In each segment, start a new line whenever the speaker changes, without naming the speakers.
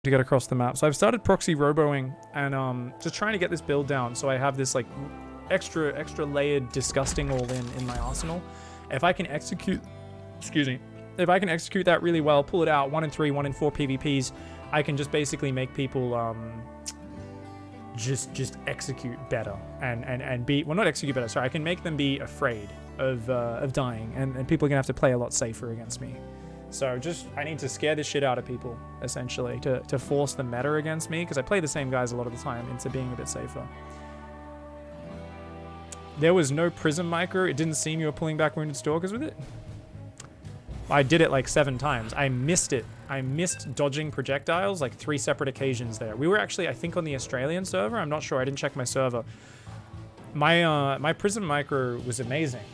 to get across the map. So I've started proxy roboing and just trying to get this build down so I have this like extra layered disgusting all in my arsenal. If I can execute, if I can execute that really well, pull it out 1 in 3, 1 in 4 PvPs, I can just basically make people just execute better and be, well, not execute better, sorry, I can make them be afraid of dying, and people are gonna have to play a lot safer against me. So just, I need to scare the shit out of people, essentially, to force the meta against me, because I play the same guys a lot of the time into being a bit safer. There was no prism micro. It didn't seem you were pulling back wounded stalkers with it. I did it like 7 times. I missed it. I missed dodging projectiles like 3 separate occasions there. We were actually, I think, on the Australian server. I'm not sure. I didn't check my server. My prism micro was amazing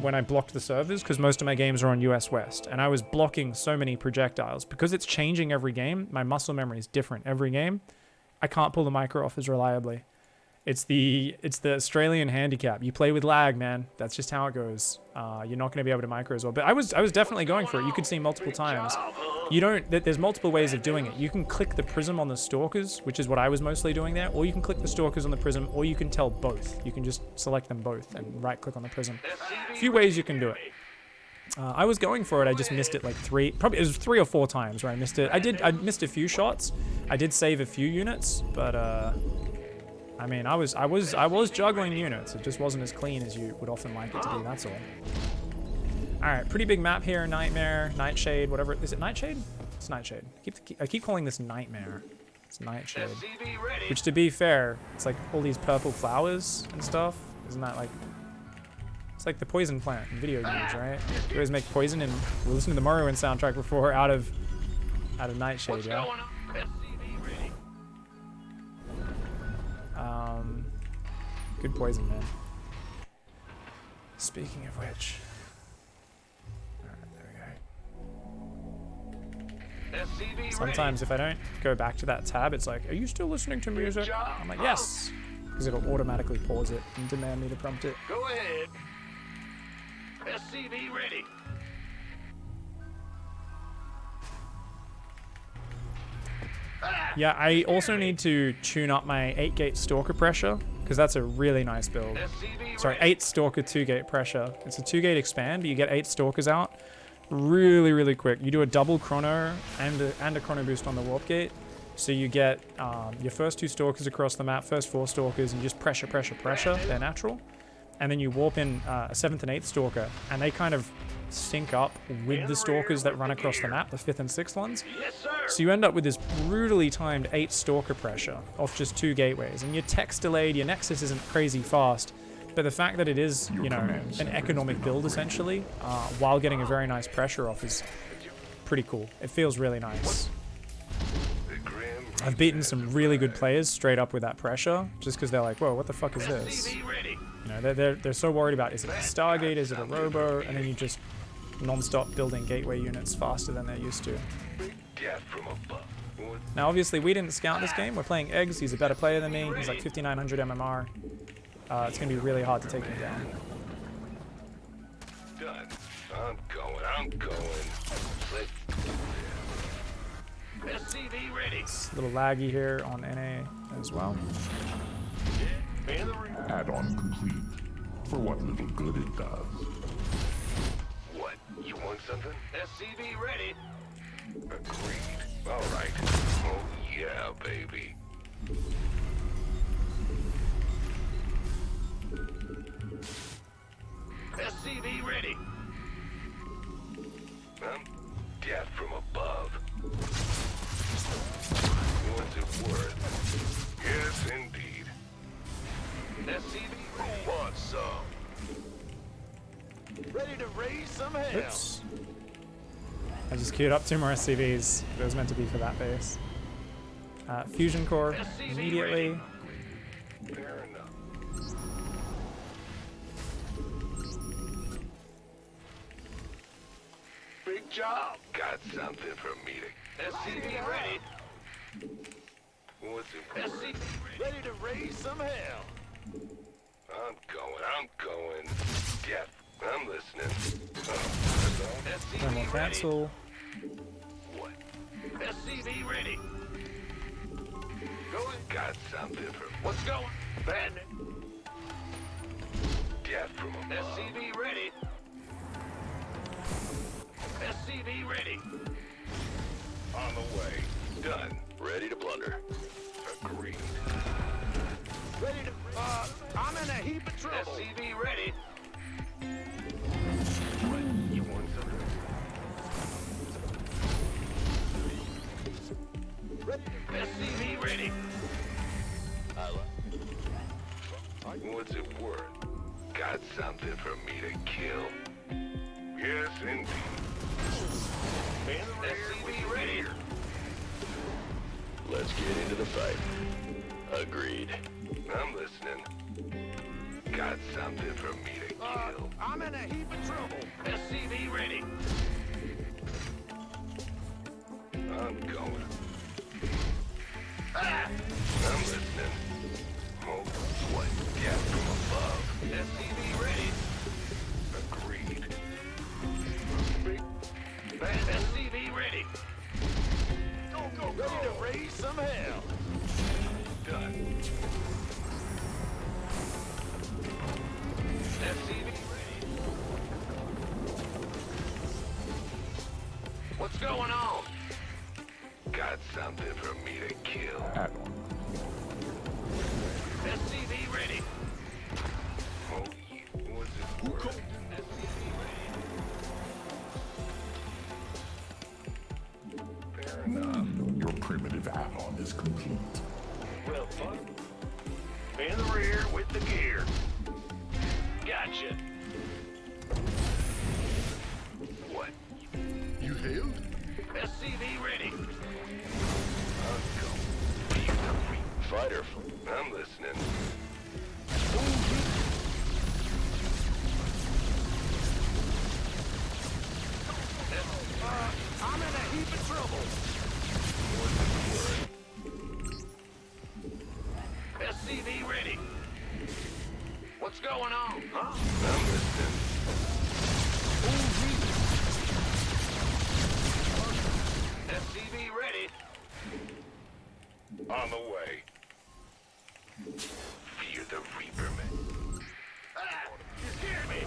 when I blocked the servers, because most of my games are on US West, and I was blocking so many projectiles. Because it's changing every game, my muscle memory is different every game. I can't pull the micro off as reliably. It's the Australian handicap. You play with lag, man. That's just how it goes. You're not going to be able to micro as well. But I was definitely going for it. You could see multiple times. You don't. There's multiple ways of doing it. You can click the prism on the stalkers, which is what I was mostly doing there, or you can click the stalkers on the prism, or you can tell both. You can just select them both and right-click on the prism. A few ways you can do it. I was going for it. I just missed it like 3. Probably it was 3 or 4 times where I missed it. I missed a few shots. I did save a few units, but I mean, I was juggling units. It just wasn't as clean as you would often like it to be, that's all. Alright, pretty big map here. Nightmare, Nightshade, whatever. Is it Nightshade? It's Nightshade. I keep calling this Nightmare. It's Nightshade. Which, to be fair, it's like all these purple flowers and stuff. Isn't that like... It's like the poison plant in video games, right? You always make poison, and we listened to the Morrowind soundtrack before out of Nightshade, yeah? Good poison, man. Speaking of which, alright, there we go. Sometimes if I don't go back to that tab, it's like, are you still listening to music? I'm like, yes, because it'll automatically pause it and demand me to prompt it.
Go ahead. SCV ready.
Yeah, I also need to tune up my 8-gate stalker pressure, because that's a really nice build. Sorry, 8 stalker 2-gate pressure. It's a 2-gate expand, but you get 8 stalkers out really, really quick. You do a double chrono and a chrono boost on the warp gate, so you get your first 2 stalkers across the map, first 4 stalkers, and you just pressure. They're natural. And then you warp in a 7th and 8th stalker, and they kind of sync up with the stalkers that run across the map, the 5th and 6th ones. So you end up with this brutally timed 8 stalker pressure off just 2 gateways, and your tech's delayed, your nexus isn't crazy fast, but the fact that it is, you know, an economic build essentially, while getting a very nice pressure off is pretty cool. It feels really nice. I've beaten some really good players straight up with that pressure, just because they're like, whoa, what the fuck is this? You know, they're so worried about, is it a Stargate, is it a Robo, and then you just non-stop building gateway units faster than they're used to. Now, obviously, we didn't scout this game. We're playing Eggs. He's a better player than me. He's like 5,900 MMR. It's going to be really hard to take him down.
Done. I'm going. SCV ready.
It's a little laggy here on NA as well.
Add-on complete. For what little good it does.
What? You want something? SCV ready. Agreed. All right. Oh yeah, baby. SCV ready. Death from above. What's it worth? Yes, indeed. SCV, who wants some? Ready to raise some hell.
Oops. I just queued up 2 more SCVs. It was meant to be for that base. Fusion core immediately.
Fair enough. Big job. Got something for me to... SCV ready. What's it worth? SCV ready to raise some hell. I'm going. Death. I'm listening.
Thermal cancel.
What? SCV ready. Got something from... What's going? Bandit. Death from above. SCV ready. SCV ready. On the way. Done. Ready to blunder. Agreed. Ready to... I'm in a heap of trouble. SCV ready. You want some? Ready. SCV ready. What's it worth? Got something for me to kill? Yes, indeed. SCV ready. Let's get into the fight. Agreed. I'm listening. Got something for me to kill? I'm in a heap of trouble. SCV ready. I'm going. Ah! I'm listening. Oh, what? Death from above. SCV ready. Agreed. SCV ready. Go. Ready to raise some hell. Done. SCV ready. What's going on? Got something for me to kill?
Add-on.
SCV ready. Oh, what's it worth? SCV ready. Fair enough.
Your primitive add-on is complete.
Well, fun. In the rear with the gear. Gotcha. What? You hailed? SCV ready. Fighter. I'm listening. I'm in a heap of trouble. SCV ready. What's going on? Huh? I'm listening. SCV ready. On the way. Fear the Reaper, man. Ah! You scared me!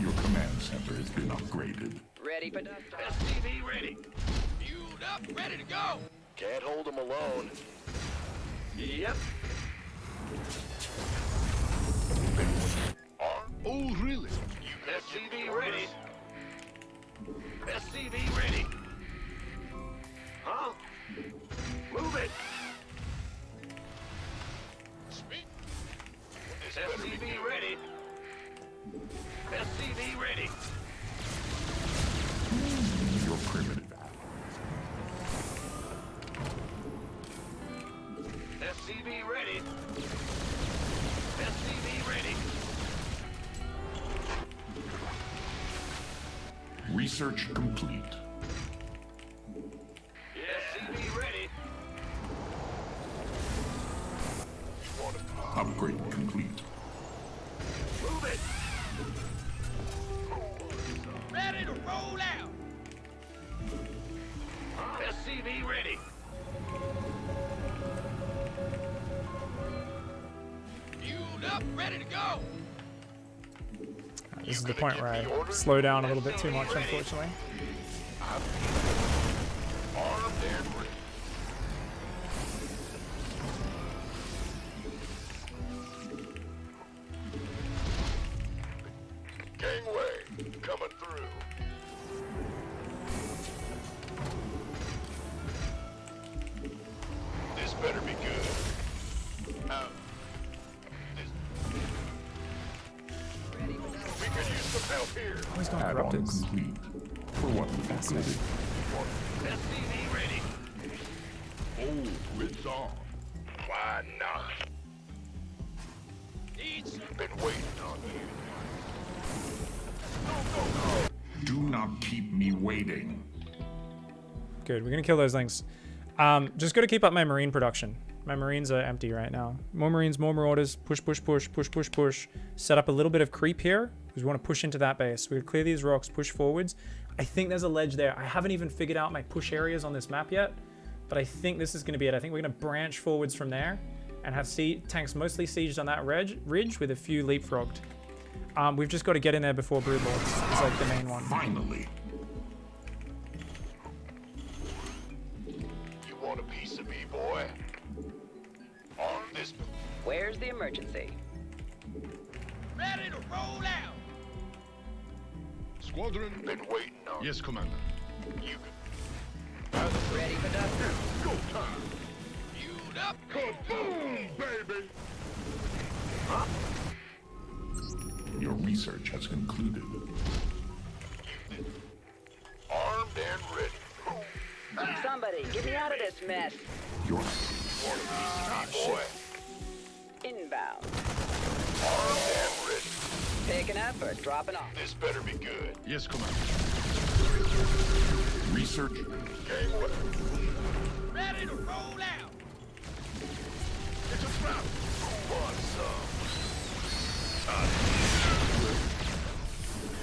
Your command center has been upgraded.
Ready for dust.
SCV ready.
Fueled up, ready to go.
Can't hold him alone. Yep. Oh, really? SCV ready. SCV ready. Huh? Move it.
Speak.
SCV ready. SCV ready.
Your primitive add-on.
SCV ready. SCV ready.
Research complete.
SCV ready.
Upgrade complete.
Move it.
Ready to roll out.
SCV ready.
Fueled up, ready to go.
This is the point where I slow down a little bit too much, unfortunately.
Armed and ready. Gangway coming through. This better be good. We could use some help here.
Always going
Add-on
corrupted.
complete. For what little good.
SCV ready.
Oh, it's on.
Why not?
Need some.
Been waiting on you.
Do not keep me waiting.
Good, we're gonna kill those things. Just gotta keep up my marine production. My marines are empty right now. More marines, more marauders. Push, push, push, push, push, push. Set up a little bit of creep here. Because we want to push into that base. We're going to clear these rocks, push forwards. I think there's a ledge there. I haven't even figured out my push areas on this map yet. But I think this is going to be it. I think we're going to branch forwards from there. And have tanks mostly sieged on that ridge with a few leapfrogged. We've just got to get in there before Broodlords. It's like the main one.
Finally.
You want a piece of me, boy? On this.
Where's the emergency?
Ready to roll out.
Squadron.
Been waiting on.
Yes, Commander.
You
Ready for dust?
Go time.
Fueled up.
Kaboom, baby.
Your research has concluded.
armed and ready.
Somebody, get me out of this mess.
Your
Want a piece of me, boy?
Inbound.
Armed and ready.
Picking up or dropping off?
This better be good.
Yes, Commander.
research.
Gateway.
Ready to roll out.
It's a trap. Who wants some?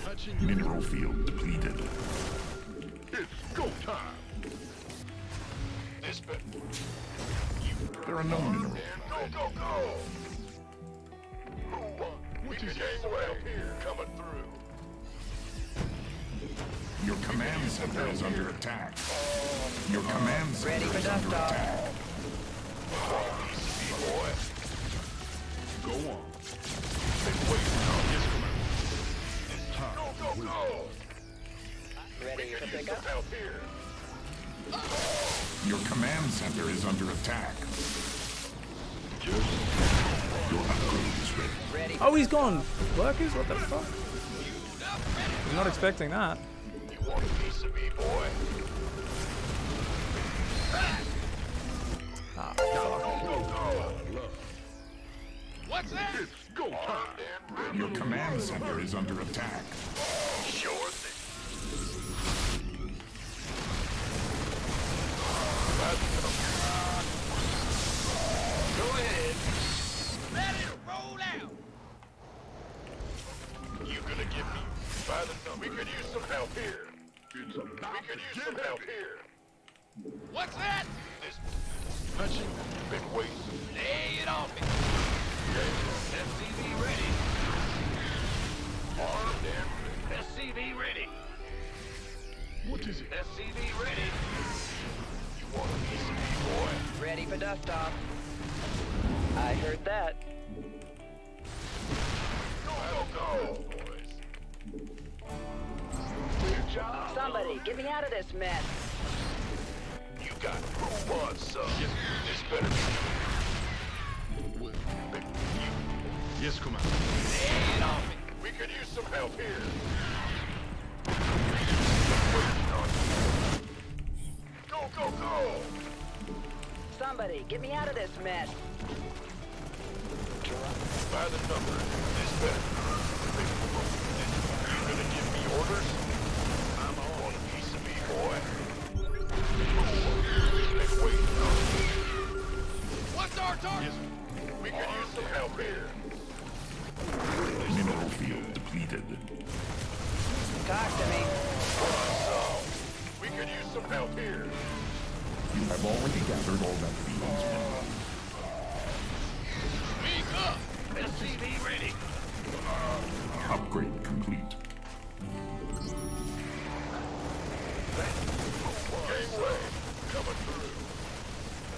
Touching
Mineral field depleted.
It's go time.
This better.
There are no minerals.
Go, go, go! Who wants? We can use some help here. Coming through.
Your command center is under attack. Your command
Ready
center
for
is under
dust-off.
attack.
Piece of me, boy.
Go on.
Been waiting on
Yes,
this.
Commander.
Go, go, go!
Ready
We
for
can use
pickup?
some help here.
Your command center is under attack. Your upgrade is ready.
Ready for
Oh, he's gone. Lurkers? What the fuck? I'm not expecting that.
You want a piece of me, boy?
Ah,
Go, go, go!
What's that?
It's go time.
And ready.
Your command center is under attack.
Sure thing. Go ahead.
Ready to roll out.
You gonna give me by the thumb? We could use some help here.
It's
We
about
could
to
use
get
some help
heavy.
here.
What's that?
This
Touching.
been waiting.
Lay it on me.
SCV ready. Armed and ready. SCV ready.
What is it?
SCV ready. You want a piece of me, boy?
Ready for dust off. I heard that.
Go, go, go, boys. Good job.
Somebody, get me out of this mess.
You got who wants some? This better be
Well,
big. You.
yes, Commander.
Lay it on me.
We could use some help here. Go, go, go!
Somebody, get me out of this mess.
By the number, this better. You gonna give me orders? I'm on a piece of me, boy. Been waiting on me.
What's our target?
We could use some help here.
Mineral field depleted.
Talk to me.
We could use some help here.
You have already gathered all that fields.
Speak up.
SCV ready.
Upgrade complete.
Gateway coming through.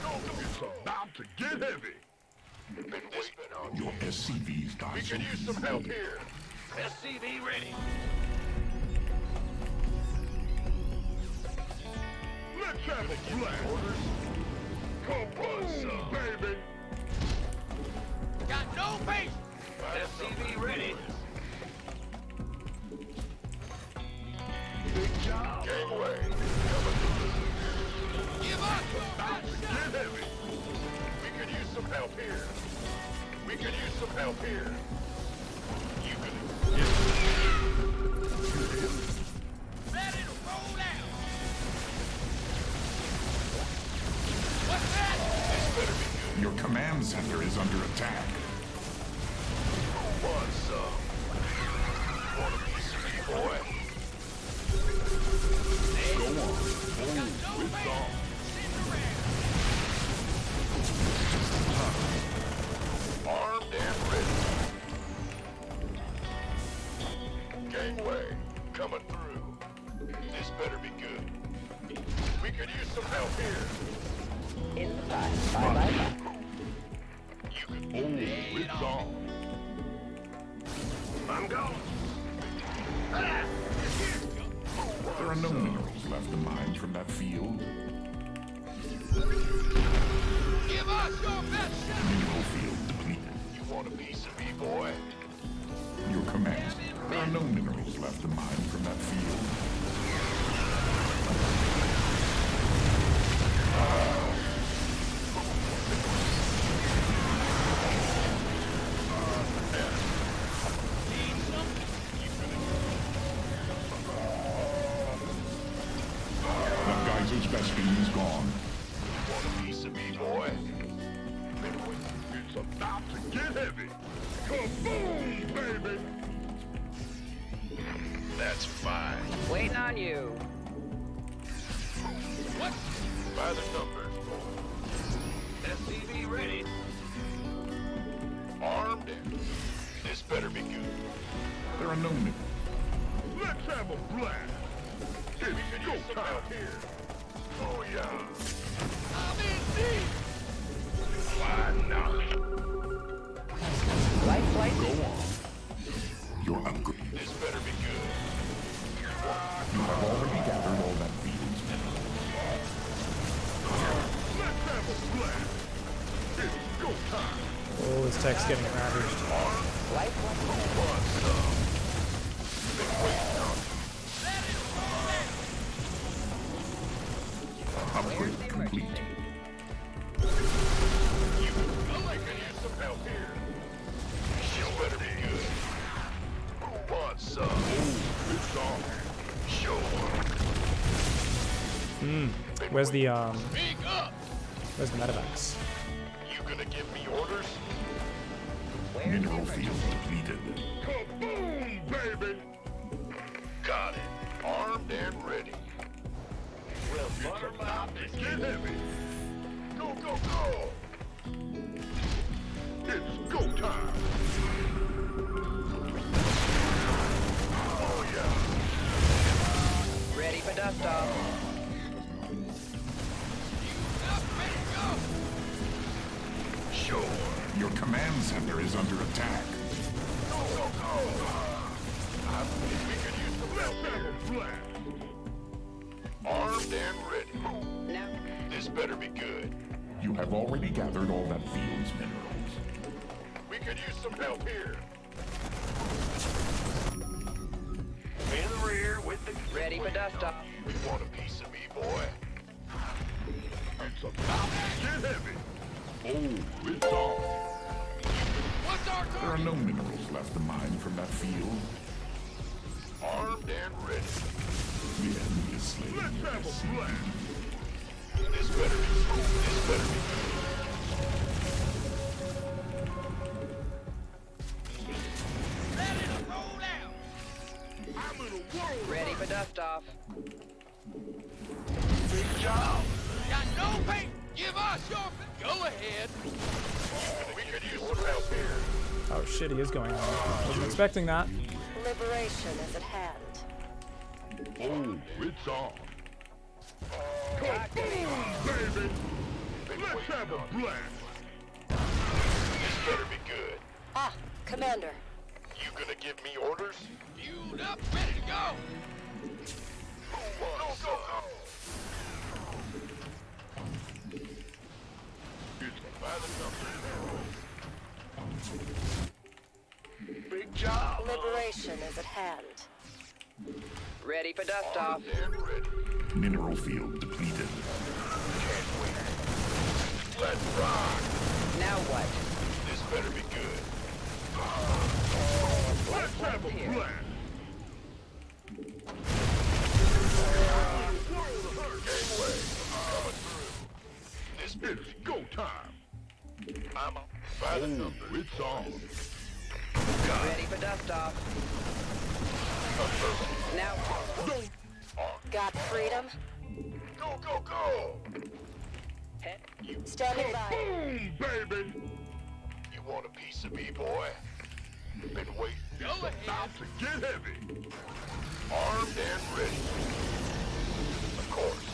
Go, go,
It's
go.
about to get heavy.
Been waiting on
Your SCVs die
We
so
could use some
easily.
help here. SCV ready.
Let's have a blast.
Orders.
Kaboom, baby.
Got no patience.
SCV ready.
Big job.
Gateway coming through.
Give us
About to get heavy.
We could use some help here. We could use some help here. You can.
ready to roll out. What's that?
This better be good.
Your command center is under attack.
Who wants some? coming through. This better be good. We could use some help here.
In the five. Bye.
You could. Oh, it's on. I'm going.
There are no minerals left to mine from that field.
Give us your best shot.
Mineral field depleted.
You want a piece of me, boy?
Your command. There are no minerals left to mine from that field. The geyser's best beam is gone.
Want a piece of me, boy?
It's about to get heavy. Kaboom, baby!
That's fine.
Waiting on you.
What?
By the numbers. SCV ready. Armed and this better be good.
There are no minerals.
Let's have a blast.
We could
It's go
use some
time.
help here. Oh yeah.
I'm in deep.
Why not?
Light flight.
Go on. Your upgrade.
This better be good.
You have already gathered all that field's minerals.
Let's have a blast. It's go time.
Oh, this tech's getting ravaged.
Light flight.
Let it roll out.
Upgrade complete.
I could use some help here. You better be good. Who wants some? Oh, it's on. Sure.
Where's the
Speak up.
where's the medevacs?
You gonna give me orders?
Mineral field depleted.
Kaboom, baby!
Got it. Armed and ready. Well,
It's
butter my
about to
biscuit.
get heavy.
Go, go, go!
It's go time.
Oh yeah.
Ready for dust off.
Up, ready to go.
Sure.
Your command center is under attack.
Go, go, go! I think we could use some
Let's
help
have
here.
a blast.
Armed and ready.
Now.
This better be good.
You have already gathered all that field's minerals.
We could use some help here. In the rear with the...
Ready for dust off.
We want a piece of me, boy.
It's about to get heavy. Oh, it's on.
What's our
There are
target?
no minerals left to mine from that field.
Armed and ready.
The enemy is slain.
Let's have a blast.
This better be
Let it roll out.
I'm in a whirl.
Ready for dust off.
big job.
Got no paint. Give us your. Go ahead.
We could use some help here.
Oh shit, he is going on. Wasn't expecting that.
Liberation is at hand.
Oh, it's on. Kaboom, baby! Let's have a blast.
This better be good.
Ah, Commander.
You gonna give me orders?
Fueled up, ready to go.
Go, go, go. It's by the numbers. Big job.
Liberation is at hand.
Ready for dust off.
Armed and ready.
Mineral field depleted.
Can't wait. Let's rock.
Now what?
This better be good.
Let's have a
Here.
blast.
Gateway. Coming through. This better
It's go time.
I'm by the numbers.
It's on.
Ready for dust off. Now.
Got freedom?
Go, go, go.
Head.
Standing by.
Boom, baby!
You want a piece of me, boy? Been waiting.
Go ahead.
About to get heavy.
Armed Armed and ready. Of course.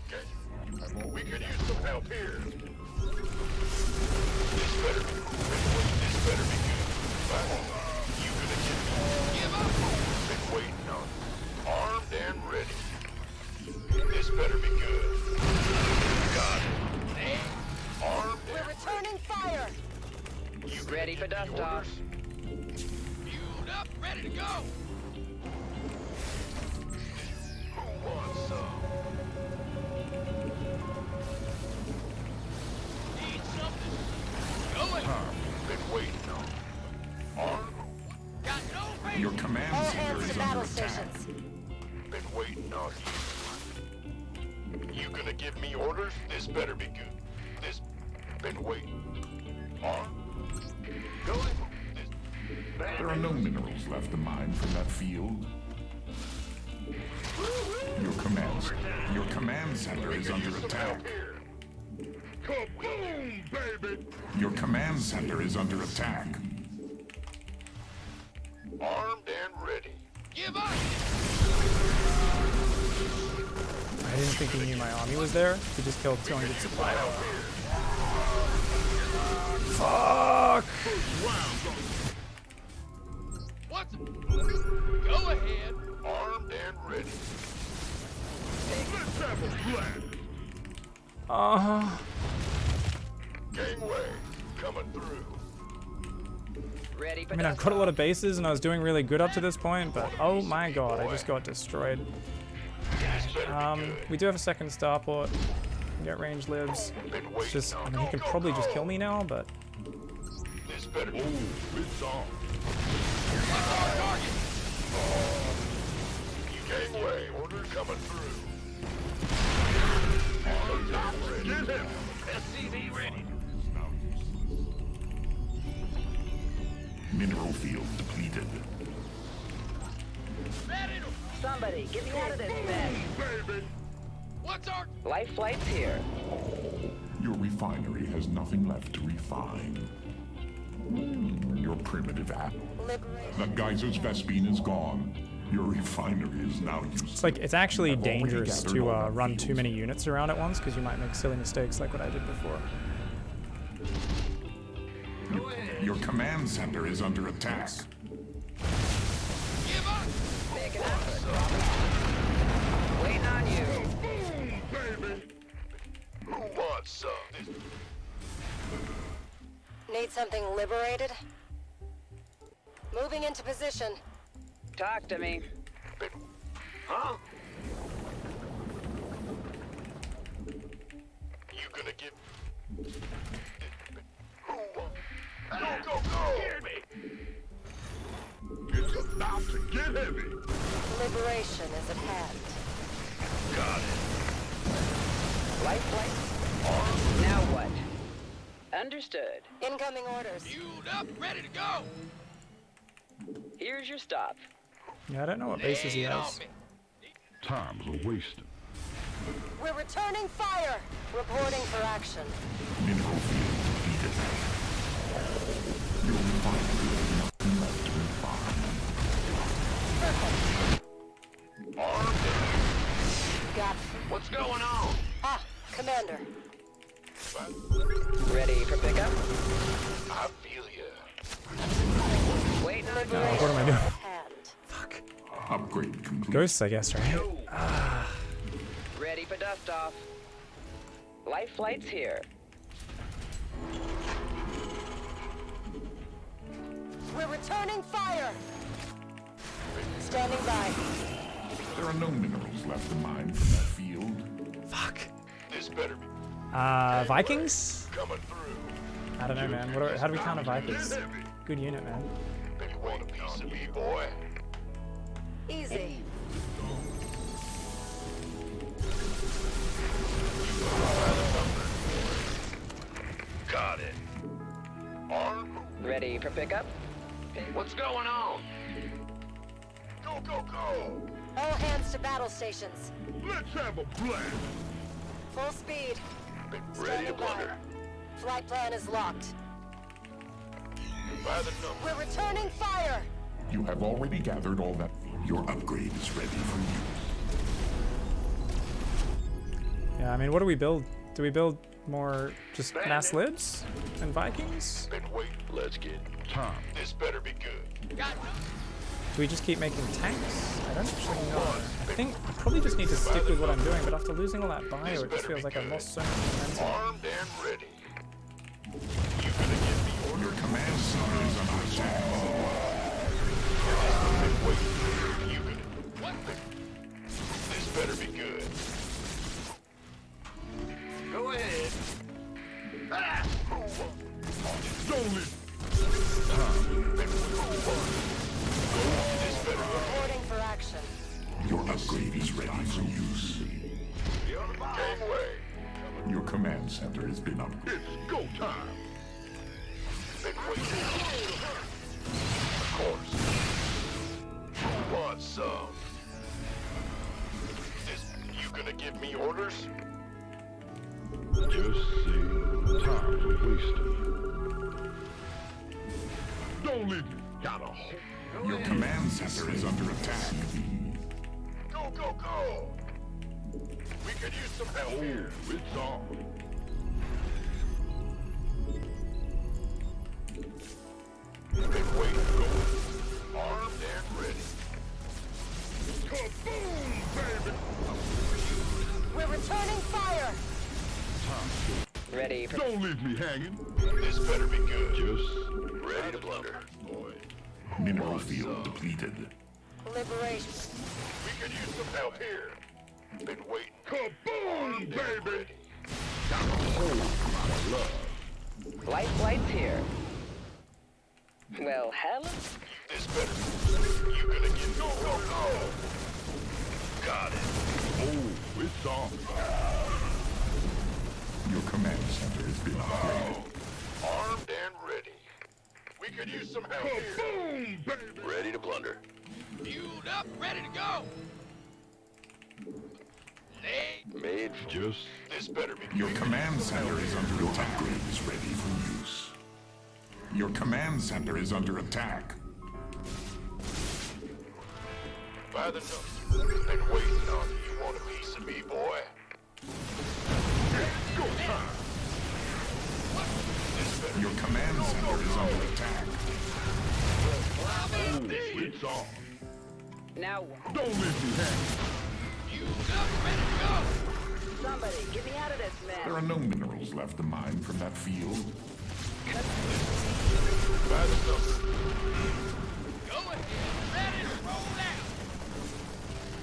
Okay. We could use some help here. This better be good. You gonna get me? Give up! Been waiting on. Armed and ready. This better be good. Got it. Armed
We're
and
returning fire.
you
Ready for dust off.
Fueled up, ready to go.
Who wants some?
Need something. Go ahead.
Been waiting on. Armed.
Got no faith.
Your command
All
center
hands
is
to
under
battle
attack.
stations.
Been waiting on you. You gonna give me orders? This better be good. This been waiting. On. Go ahead.
There are no minerals left to mine from that field. Your command center is under attack.
Kaboom, baby!
Your command center is under attack.
Armed and ready.
Give up.
I didn't think he knew my army was there. He just killed 200 supply. Fuck!
What's it? Go ahead.
Armed and ready.
Let's have a blast!
Gangway coming through.
Ready for
I mean, I've
dust
got a lot
off.
of bases and I was doing really good up to this point, but oh my god, I just got destroyed.
This better be good.
We do have a second starport. Get range lives.
Been
It's
waiting
just, I
on.
mean, he can probably just kill me now, but
This better be.
Oh, it's on.
What's our target?
Gangway order coming through.
Get him!
SCV ready.
Mineral field depleted.
Ready to.
Somebody, get me out of this mess.
Baby!
What's our?
Life flight's here.
Your refinery has nothing left to refine. Your primitive app.
Liberation.
The geyser's Vespine is gone. Your refinery is now useless.
it's like, it's actually
I've already
dangerous
gathered
to
all that
run
field.
too many units around at once because you might make silly mistakes like what I did before.
Your command center is under attack.
Give up.
Make an effort. Waiting on you.
Boom, baby!
Who wants some?
Need something liberated? Moving into position.
Talk to me.
Huh? You gonna give? Who wants? Go! Hear me.
It's about to get heavy!
Liberation is at hand.
Got it.
Life flight. Now what? Understood.
Incoming orders.
Fueled up, ready to go.
Here's your stop.
Yeah, I don't know what bases he
Lay it on
has.
me.
Time's a wasting.
We're returning fire. Reporting for action.
Mineral field depleted. Your refinery has nothing left to refine.
Armed and
Got.
what's going on?
Ah, Commander.
Ready for pickup?
I feel ya.
Waiting on
Liberation
what am I doing?
is at hand.
Upgrade complete.
Ghosts, I guess, right?
Ready for dust off. Life flight's here.
We're returning fire. Standing by.
There are no minerals left to mine from that field.
Fuck.
This better be
Vikings?
coming through.
I don't know, man. How do we counter Vikings? Good unit, man.
You want a piece of me, boy?
Easy.
Got it. Armed.
Ready for pickup?
What's going on? Go!
All hands to battle stations.
Let's have a blast!
Full speed.
Been ready to
Standing by.
plunder.
Flight plan is locked.
By the number.
We're returning fire.
You have already gathered all that field. Your upgrade is ready for use.
Yeah, I mean, what do we build? Do we build more just mass libs and Vikings?
Been waiting. Let's get
Time.
this. Better be good.
Do we just keep making tanks? I don't actually know. I think I probably just need to stick with what I'm doing, but after losing all that bio, it just feels like I've lost so much momentum.
Armed and ready. You gonna give me
Your
orders?
command center is under attack.
Been waiting. You gonna what? This better be good. Go ahead. Ah!
Don't leave.
This better be
Reporting for action.
Your upgrade is ready for use.
Gangway.
Your command center has been upgraded.
It's go time.
Been waiting. Of course. Who wants some? You gonna give me orders?
Just see. Time's wasted. Don't leave me. Got a hole.
Your command center is under attack.
Go, go, go! We could use some help
Oh,
here.
it's on.
Been waiting. Go. Armed and ready.
Kaboom, baby.
We're returning fire.
Ready for
Don't leave me hanging.
This better be good.
Just
Ready to blunder. Boy.
Mineral field depleted.
Liberation.
We could use some help here. Been waiting.
kaboom, baby.
Ready.
Got a hole for my love.
light flights here. Well, hell,
This better. You gonna get go, go, go! Got it.
Oh, it's on.
Your command center has been upgraded.
Armed and ready. We could use some help here.
Kaboom, baby.
Ready to blunder.
Fueled up, ready to go. Late.
Made.
Just
This better be
Your
good.
command center is under attack. Your upgrade is ready for use. Your command center is under attack.
By the nose. Been waiting on you. You want a piece of me, boy?
go time.
This better
Your command center is under attack.
Oh, it's on.
now what?
Don't leave me hanging.
Fueled up, ready to go.
Somebody, get me out of this mess.
There are no minerals left to mine from that field.
by the nose.
Go ahead, ready to roll out.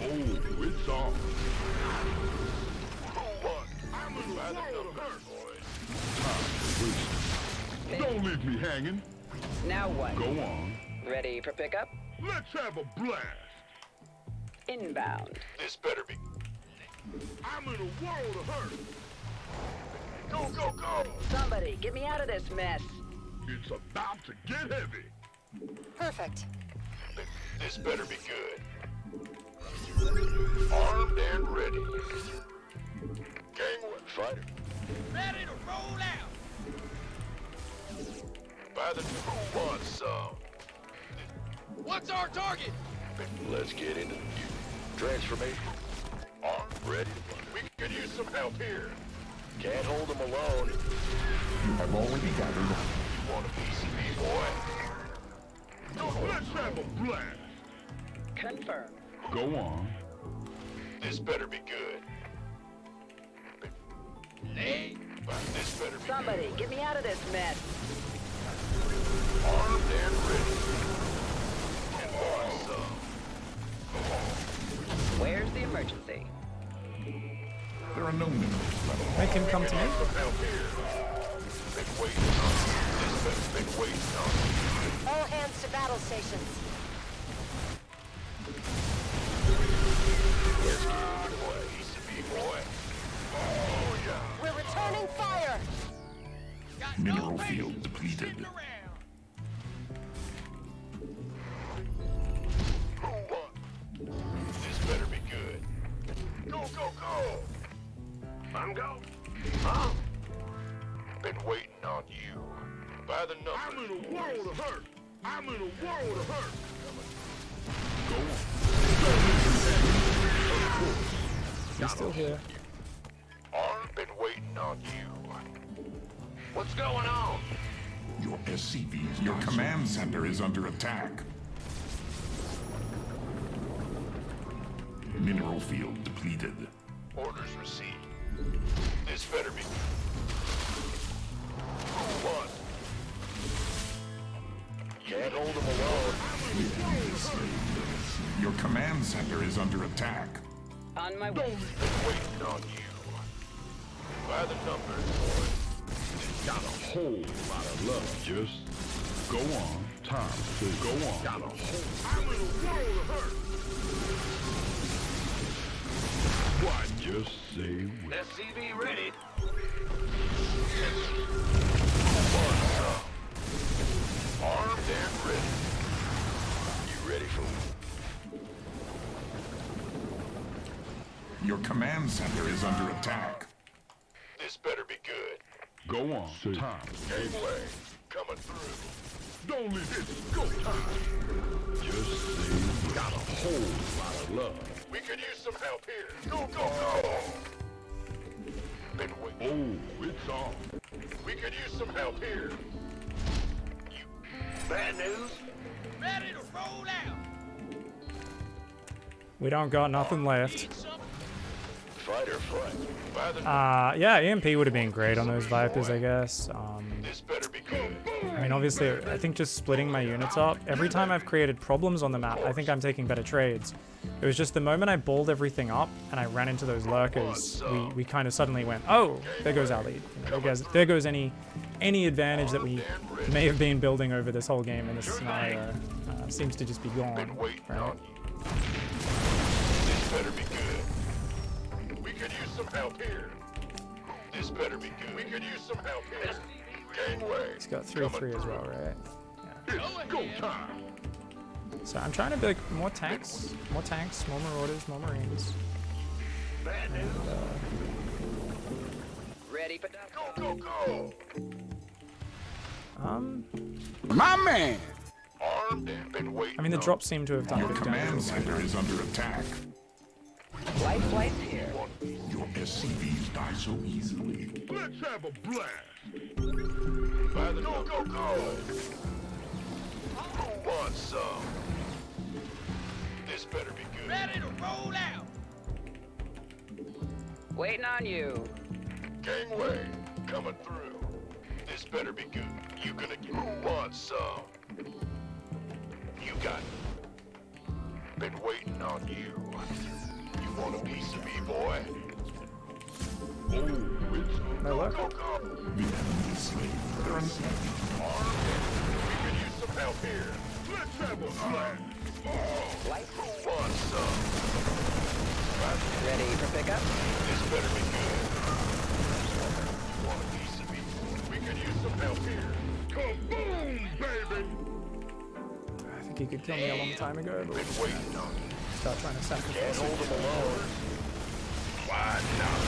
Oh, it's on.
Who won?
I'm in
By
the
the
world of
numbers,
hurt.
boys.
Don't leave me hanging.
Now what?
Go on.
Ready for pickup?
Let's have a blast.
Inbound.
This better be.
I'm in a world of hurt.
Go, go, go!
Somebody, get me out of this mess.
It's about to get heavy.
Perfect.
This better be good. Armed and ready. Gangway. Fighter.
Ready to roll out.
By the who wants some?
What's our target?
Let's get into the transformation. Armed, ready to blunder. We could use some help here. Can't hold them alone.
You have already gathered.
You want a piece of me, boy?
Let's have a blast.
Confirm.
Go on.
This better be good.
Late.
This better be
Somebody, get me out of this mess.
good. Armed and ready. And want some.
Where's the emergency?
There are no minerals left.
Make him come to me.
Some help here. Been waiting on you. This better been waiting on you.
All hands to battle stations.
Let's get into what a piece of me, boy. Oh, yeah.
We're returning fire.
Got
Mineral
no patience
field
for
depleted.
sitting around.
Who won? This better be good. Go, go, go! I'm go. Huh? Been waiting on you. By the
I'm
numbers.
in a world of hurt. I'm in a world of hurt. Go on.
here.
I've been waiting on you. What's going on?
Your SCV's your command center is under attack. Mineral field depleted.
Orders received. This better be. What? Can't hold him alone.
Your command center is under attack.
On my way.
Been waiting on you. By the numbers, boy.
Got a whole lot of love. Just go on. Time to go on. Got a whole. I'm in a world of hurt. Why just say when?
SCV ready. Armed and ready. You ready for me?
Your command center is under attack.
This better be good.
Go on. Time.
Gateway coming through.
Don't let it go. Time. Just say when. Got a whole lot of love.
We could use some help here. Go, go, go. Been waiting.
Oh, it's on.
We could use some help here. You. Bad news?
Ready to roll out.
We don't got nothing left.
Need something?
Fight or flight. By the
Yeah, EMP would have been great on those Vipers, I guess.
This better be good.
I mean, obviously, I think just splitting my units up, every time I've created problems on the map, I think I'm taking better trades. It was just the moment I balled everything up and I ran into those lurkers, we kind of suddenly went, oh, there goes our lead. You know, there goes any advantage that we may have been building over this whole game in this scenario. Seems to just be gone,
Been waiting
right?
on you. This better be good. We could use some help here. This better be good. We could use some help here. Gangway.
He's got 3-3 as well, right?
It's go time.
So I'm trying to build more tanks, more marauders, more marines.
Bad news.
Ready for
Go, go, go.
My man.
Armed and been waiting.
I mean, the drops seem to have done a
Your
bit of damage.
command center is under attack.
Light flight here.
Your SCVs die so easily.
Let's have a blast.
By the go, go, go. Who wants some? This better be good.
Ready to roll out.
Waiting on you.
Gangway coming through. This better be good. You gonna get. Who wants some? You got it. Been waiting on you. You want a piece of me, boy?
Oh, it's on.
No luck.
Go, go.
The enemy is slain.
Armed and we could use some help here.
Let's have a blast.
Light.
Who wants some?
Ready for pickup?
This better be good. You want a piece of me? We could use some help here.
Kaboom, baby.
I think he could kill me a long time ago, but
Been waiting on you.
start trying to
Can't
sacrifice
hold
it.
them alone. Why not?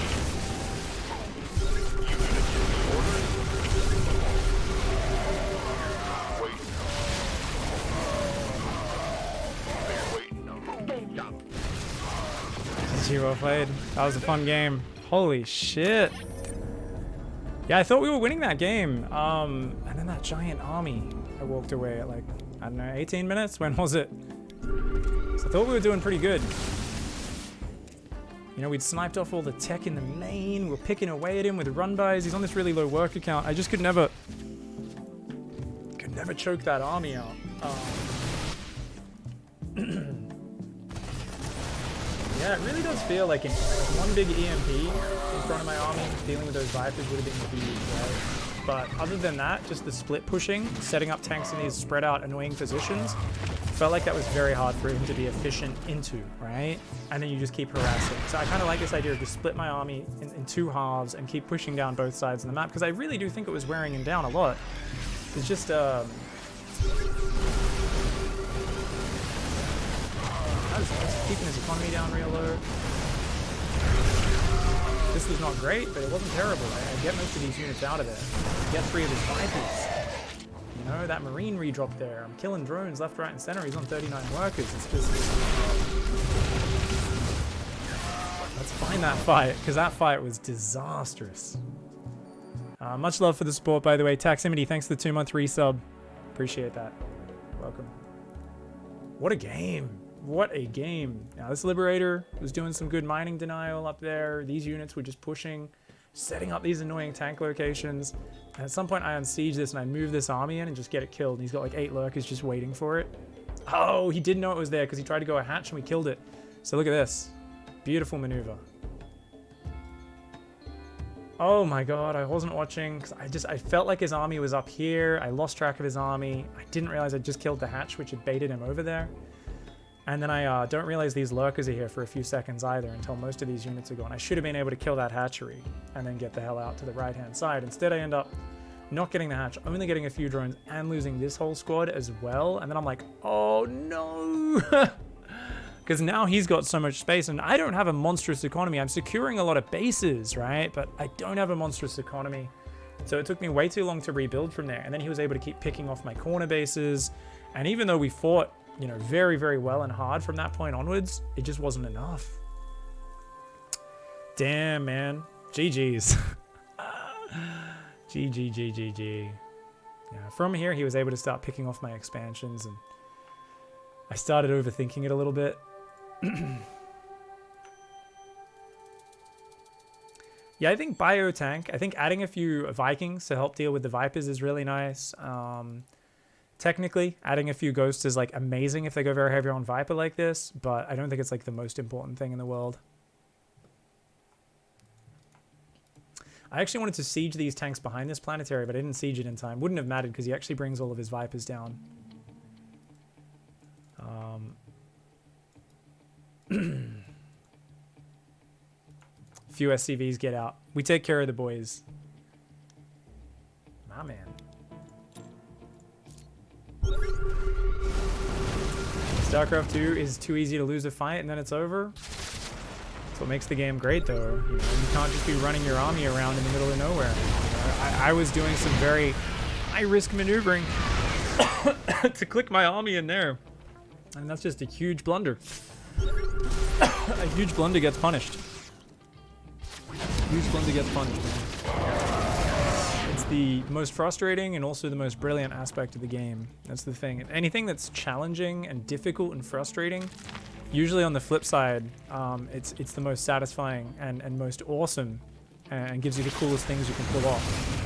You gonna give me orders? Waiting on. Been waiting on.
GG, well played. That was a fun game. Holy shit. Yeah, I thought we were winning that game. And then that giant army. I walked away at like, I don't know, 18 minutes? When was it? So I thought we were doing pretty good. You know, we'd sniped off all the tech in the main. We're picking away at him with run-bys. He's on this really low work account. I just could never choke that army out. Yeah, it really does feel like one big EMP in front of my army dealing with those Vipers would have been huge, right? But other than that, just the split pushing, setting up tanks in these spread out annoying positions, felt like that was very hard for him to be efficient into, right? And then you just keep harassing. So I kind of like this idea of just split my army in two halves and keep pushing down both sides of the map, because I really do think it was wearing him down a lot. It's just, I was keeping his economy down real low. This was not great, but it wasn't terrible. I get most of these units out of there. Get 3 of his Vipers. You know, that Marine redrop there. I'm killing drones left, right, and center. He's on 39 workers. It's just... Let's find that fight, because that fight was disastrous. Much love for the support, by the way. Taximity, thanks for the 2-month resub. Appreciate that. Welcome. What a game. What a game. Now, this Liberator was doing some good mining denial up there. These units were just pushing, setting up these annoying tank locations. And at some point, I unsiege this and I move this army in and just get it killed. And he's got like 8 lurkers just waiting for it. Oh, he didn't know it was there because he tried to go a hatch and we killed it. So look at this. Beautiful maneuver. Oh my god, I wasn't watching because I felt like his army was up here. I lost track of his army. I didn't realize I just killed the hatch, which had baited him over there. And then I don't realize these lurkers are here for a few seconds either until most of these units are gone. I should have been able to kill that hatchery and then get the hell out to the right-hand side. Instead, I end up not getting the hatch, only getting a few drones and losing this whole squad as well. And then I'm like, oh no! Because now he's got so much space and I don't have a monstrous economy. I'm securing a lot of bases, right? But I don't have a monstrous economy. So it took me way too long to rebuild from there. And then he was able to keep picking off my corner bases. And even though we fought, you know, very, very well and hard from that point onwards, it just wasn't enough. Damn, man. GG's. GG. Yeah, from here, he was able to start picking off my expansions and I started overthinking it a little bit. Yeah, I think Biotank, I think adding a few Vikings to help deal with the Vipers is really nice. Technically, adding a few Ghosts is like amazing if they go very heavy on Viper like this, but I don't think it's like the most important thing in the world. I actually wanted to siege these tanks behind this planetary, but I didn't siege it in time. Wouldn't have mattered because he actually brings all of his Vipers down. Few SCVs get out. We take care of the boys. My man. StarCraft 2 is too easy to lose a fight and then it's over. That's what makes the game great, though. You know, you can't just be running your army around in the middle of nowhere. You know, I was doing some very high-risk maneuvering to click my army in there. And that's just a huge blunder. A huge blunder gets punished. Huge blunder gets punished, man. It's the most frustrating and also the most brilliant aspect of the game. That's the thing. Anything that's challenging and difficult and frustrating, usually on the flip side, it's the most satisfying and most awesome and gives you the coolest things you can pull off.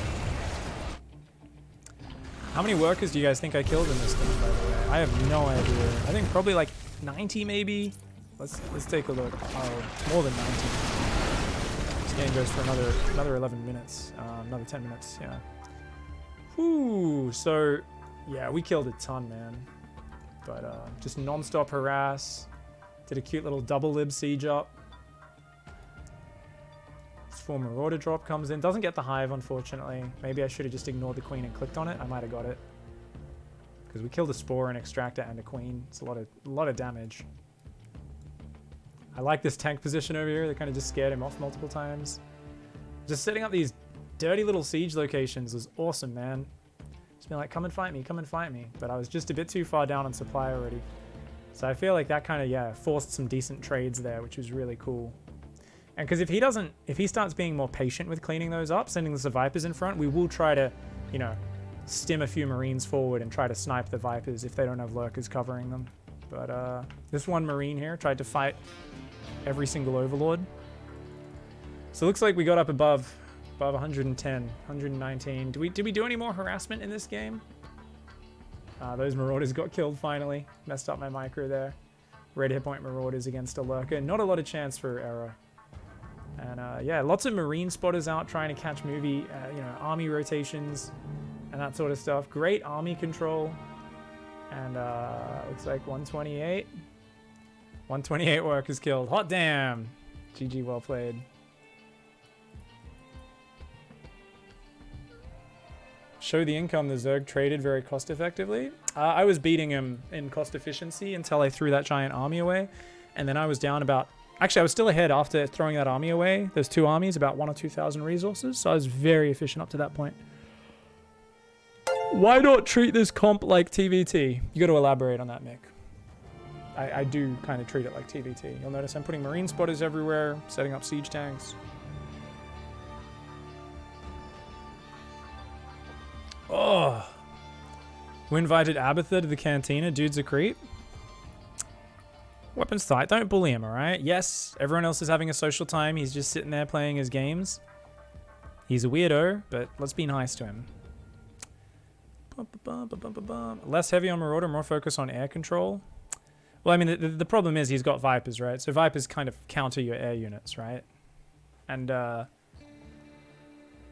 How many workers do you guys think I killed in this thing, by the way? I have no idea. I think probably like 90 maybe. Let's take a look. Oh, more than 90. This game goes for another 11 minutes. Another 10 minutes, yeah. Whew, so yeah, we killed a ton, man. But just non-stop harass. Did a cute little double lib siege up. This full Marauder drop comes in. Doesn't get the hive, unfortunately. Maybe I should have just ignored the queen and clicked on it. I might have got it. Because we killed a spore, an extractor, and a queen. It's a lot of damage. I like this tank position over here. They kind of just scared him off multiple times. Just setting up these dirty little siege locations was awesome, man. Just being like, come and fight me, come and fight me. But I was just a bit too far down on supply already. So I feel like that kind of, yeah, forced some decent trades there, which was really cool. And because if he starts being more patient with cleaning those up, sending the Vipers in front, we will try to, you know, stim a few Marines forward and try to snipe the Vipers if they don't have Lurkers covering them. But this one Marine here tried to fight every single Overlord. So it looks like we got up above 110, 119. Did we do any more harassment in this game? Those Marauders got killed finally. Messed up my micro there. Red hit point Marauders against a Lurker. Not a lot of chance for error. And yeah, lots of Marine spotters out trying to catch you know, army rotations and that sort of stuff. Great army control. And looks like 128. 128 workers killed. Hot damn. GG, well played. Show the income the Zerg traded very cost effectively. I was beating him in cost efficiency until I threw that giant army away. And then I was down about... Actually, I was still ahead after throwing that army away. Those two armies, about 1,000 or 2,000 resources. So I was very efficient up to that point. Why not treat this comp like TVT? You got to elaborate on that, Mick. I do kind of treat it like TVT. You'll notice I'm putting marine spotters everywhere, setting up siege tanks. Oh, who invited Abatha to the cantina? Dude's a creep. Weapons tight. Don't bully him, all right? Yes, everyone else is having a social time. He's just sitting there playing his games. He's a weirdo, but let's be nice to him. Less heavy on Marauder, more focus on air control. Well, I mean, the problem is he's got Vipers, right? So Vipers kind of counter your air units, right? And,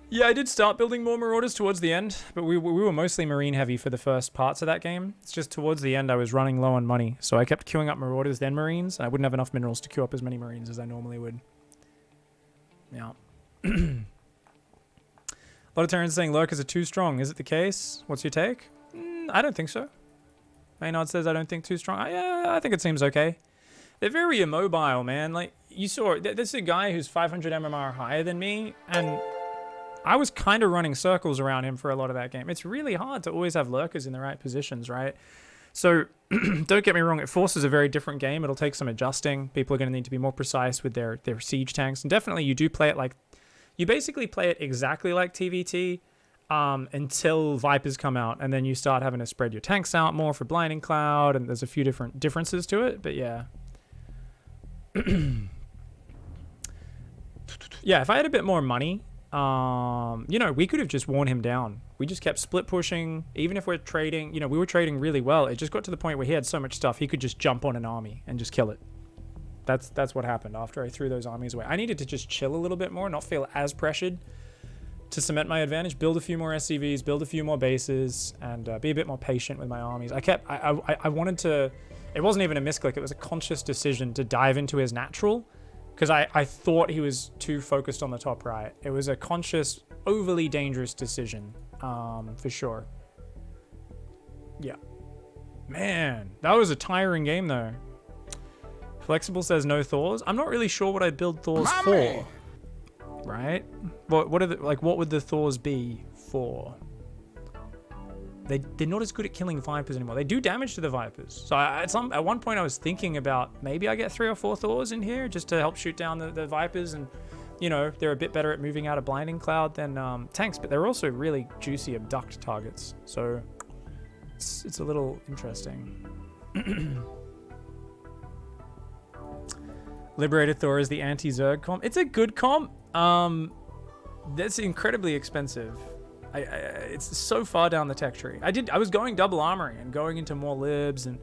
yeah, I did start building more Marauders towards the end, but we were mostly Marine heavy for the first parts of that game. It's just towards the end I was running low on money, so I kept queuing up Marauders, then Marines, and I wouldn't have enough minerals to queue up as many Marines as I normally would. Yeah. A lot of Terrans saying Lurkers are too strong. Is it the case? What's your take? I don't think so. Maynard says I don't think too strong. Yeah, I think it seems okay. They're very immobile, man. Like, you saw, this is a guy who's 500 MMR higher than me, and I was kind of running circles around him for a lot of that game. It's really hard to always have Lurkers in the right positions, right? So, don't get me wrong, it forces a very different game. It'll take some adjusting. People are going to need to be more precise with their siege tanks. And definitely you do play it like... You basically play it exactly like TVT until Vipers come out. And then you start having to spread your tanks out more for Blinding Cloud. And there's a few different differences to it. But yeah. Yeah, if I had a bit more money... you know, we could have just worn him down. We just kept split pushing. Even if we're trading, you know, we were trading really well. It just got to the point where he had so much stuff, he could just jump on an army and just kill it. That's what happened after I threw those armies away. I needed to just chill a little bit more, not feel as pressured to cement my advantage, build a few more SCVs, build a few more bases, and be a bit more patient with my armies. I wanted to, it wasn't even a misclick, it was a conscious decision to dive into his natural, because I thought he was too focused on the top right. It was a conscious, overly dangerous decision, for sure. Yeah. Man, that was a tiring game, though. Flexible says no Thors. I'm not really sure what I build Thors for. Right? What are the, like, what would the Thors be for? They're not as good at killing Vipers anymore. They do damage to the Vipers. So at one point I was thinking about maybe I get 3 or 4 Thors in here just to help shoot down the Vipers, and you know, they're a bit better at moving out of Blinding Cloud than tanks, but they're also really juicy abduct targets. So it's a little interesting. Liberated Thor is the anti-Zerg comp. It's a good comp. That's incredibly expensive. It's so far down the tech tree. I was going double armoring and going into more libs and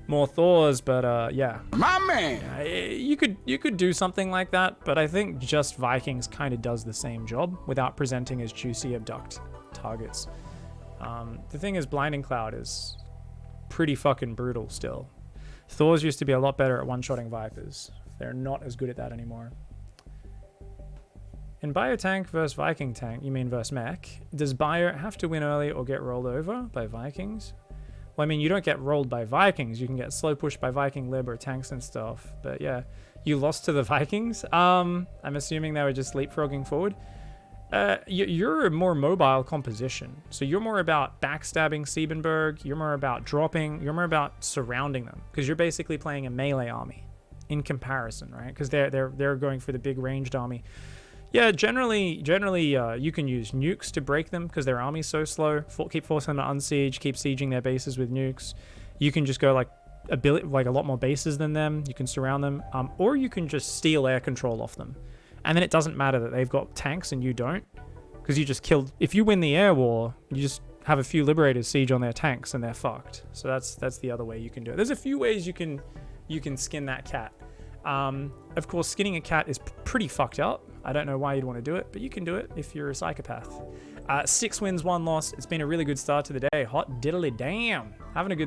more Thors, but yeah.
My man!
You could do something like that, but I think just Vikings kind of does the same job without presenting as juicy abduct targets. The thing is, Blinding Cloud is pretty fucking brutal still. Thors used to be a lot better at one-shotting Vipers. They're not as good at that anymore. In Biotank versus Viking tank, you mean versus mech, does Bio have to win early or get rolled over by Vikings? Well, I mean, you don't get rolled by Vikings. You can get slow pushed by Viking lib or tanks and stuff. But yeah, you lost to the Vikings. I'm assuming they were just leapfrogging forward. You're a more mobile composition. So you're more about backstabbing Siebenberg. You're more about dropping. You're more about surrounding them. Because you're basically playing a melee army in comparison, right? Because they're going for the big ranged army. Yeah, generally, you can use nukes to break them because their army's so slow. Keep forcing them to unsiege, keep sieging their bases with nukes. You can just go like a lot more bases than them. You can surround them, or you can just steal air control off them, and then it doesn't matter that they've got tanks and you don't, because you just killed. If you win the air war, you just have a few liberators siege on their tanks and they're fucked. So that's the other way you can do it. There's a few ways you can skin that cat. Of course, skinning a cat is pretty fucked up. I don't know why you'd want to do it, but you can do it if you're a psychopath. 6 wins, 1 loss. It's been a really good start to the day. Hot diddly damn. Having a good